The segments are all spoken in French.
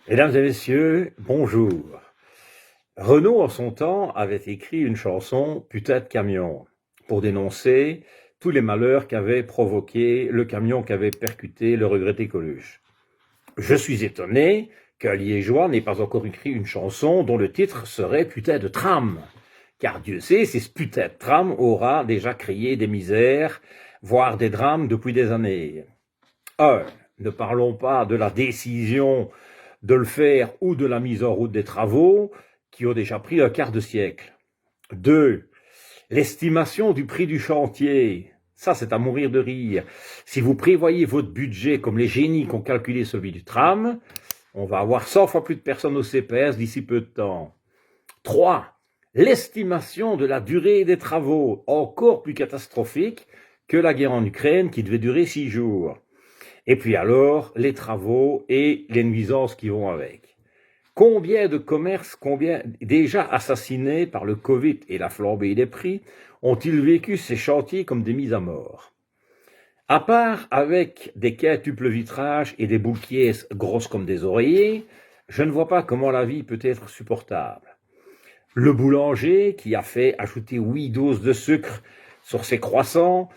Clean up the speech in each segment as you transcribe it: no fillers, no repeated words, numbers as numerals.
Mesdames et messieurs, bonjour. Renaud, en son temps, avait écrit une chanson « Putain de camion » pour dénoncer tous les malheurs qu'avait provoqué le camion qu'avait percuté le regretté Coluche. Je suis étonné qu'un Liégeois n'ait pas encore écrit une chanson dont le titre serait « Putain de tram ». Car Dieu sait si ce putain de tram aura déjà créé des misères, voire des drames depuis des années. Ne parlons pas de la décision de le faire ou de la mise en route des travaux qui ont déjà pris un quart de siècle. 2. L'estimation du prix du chantier. Ça, c'est à mourir de rire. Si vous prévoyez votre budget comme les génies qui ont calculé celui du tram, on va avoir 100 fois plus de personnes au CPS d'ici peu de temps. 3. L'estimation de la durée des travaux, encore plus catastrophique que la guerre en Ukraine qui devait durer 6 jours. Et puis alors, les travaux et les nuisances qui vont avec. Combien de commerces, déjà assassinés par le Covid et la flambée des prix, ont-ils vécu ces chantiers comme des mises à mort? À part avec des quintuples vitrages et des boules pièces grosses comme des oreillers, je ne vois pas comment la vie peut être supportable. Le boulanger qui a fait ajouter 8 doses de sucre sur ses croissants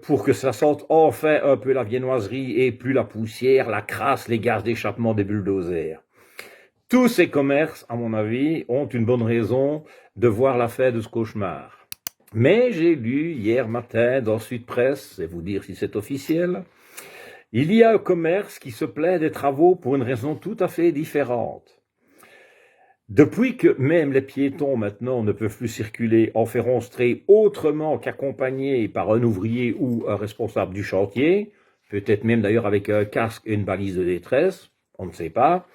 pour que ça sente enfin un peu la viennoiserie et plus la poussière, la crasse, les gaz d'échappement des bulldozers. Tous ces commerces, à mon avis, ont une bonne raison de voir la fin de ce cauchemar. Mais j'ai lu hier matin dans Sud Presse, c'est vous dire si c'est officiel, il y a un commerce qui se plaint des travaux pour une raison tout à fait différente. Depuis que même les piétons maintenant ne peuvent plus circuler en Ferronstrée autrement qu'accompagnés par un ouvrier ou un responsable du chantier, peut-être même d'ailleurs avec un casque et une balise de détresse, on ne sait pas,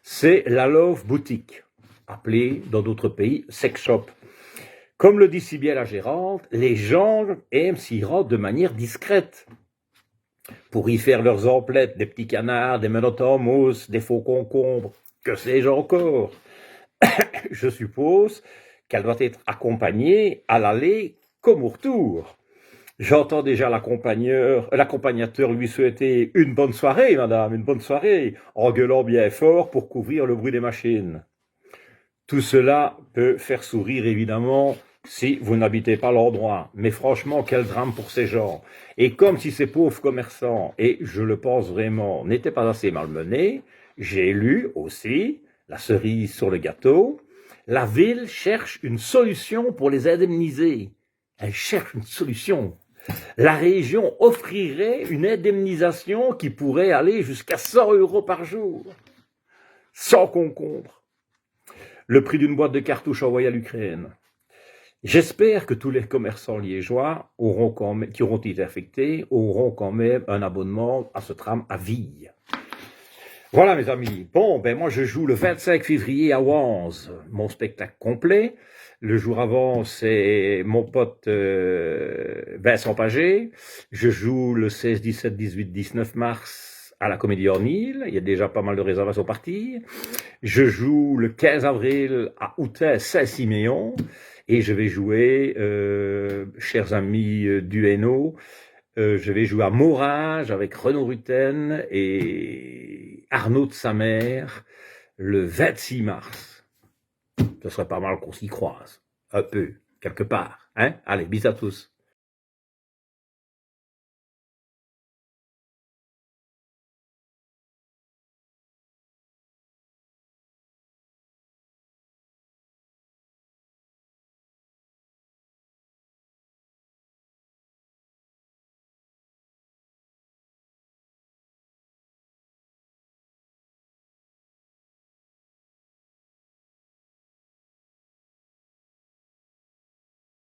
c'est la Love Boutique, appelée dans d'autres pays sex shop. Comme le dit si bien la gérante, les gens aiment s'y rendre de manière discrète pour y faire leurs emplettes, des petits canards, des menottes en mousse, des faux concombres, que sais-je encore. Je suppose qu'elle doit être accompagnée à l'aller comme au retour. J'entends déjà l'accompagnateur lui souhaiter une bonne soirée, madame, une bonne soirée, en gueulant bien fort pour couvrir le bruit des machines. Tout cela peut faire sourire, évidemment, si vous n'habitez pas l'endroit. Mais franchement, quel drame pour ces gens. Et comme si ces pauvres commerçants, et je le pense vraiment, n'étaient pas assez malmenés, j'ai lu aussi, la cerise sur le gâteau, la ville cherche une solution pour les indemniser. Elle cherche une solution. La région offrirait une indemnisation qui pourrait aller jusqu'à 100 € par jour, sans concombre. Le prix d'une boîte de cartouches envoyée à l'Ukraine. J'espère que tous les commerçants liégeois qui auront été affectés auront quand même un abonnement à ce tram à vie. Voilà mes amis, bon ben moi je joue le 25 février à Wanze, mon spectacle complet. Le jour avant c'est mon pote Vincent Paget. Je joue le 16, 17, 18, 19 mars à la Comédie Ornille, il y a déjà pas mal de réservations parties. Je joue le 15 avril à Outin Saint-Siméon et je vais jouer, chers amis du Hainaut, je vais jouer à Morage avec Renaud Rutten et Arnaud de sa mère le 26 mars. Ce serait pas mal qu'on s'y croise, un peu, quelque part. Hein? Allez, bis à tous.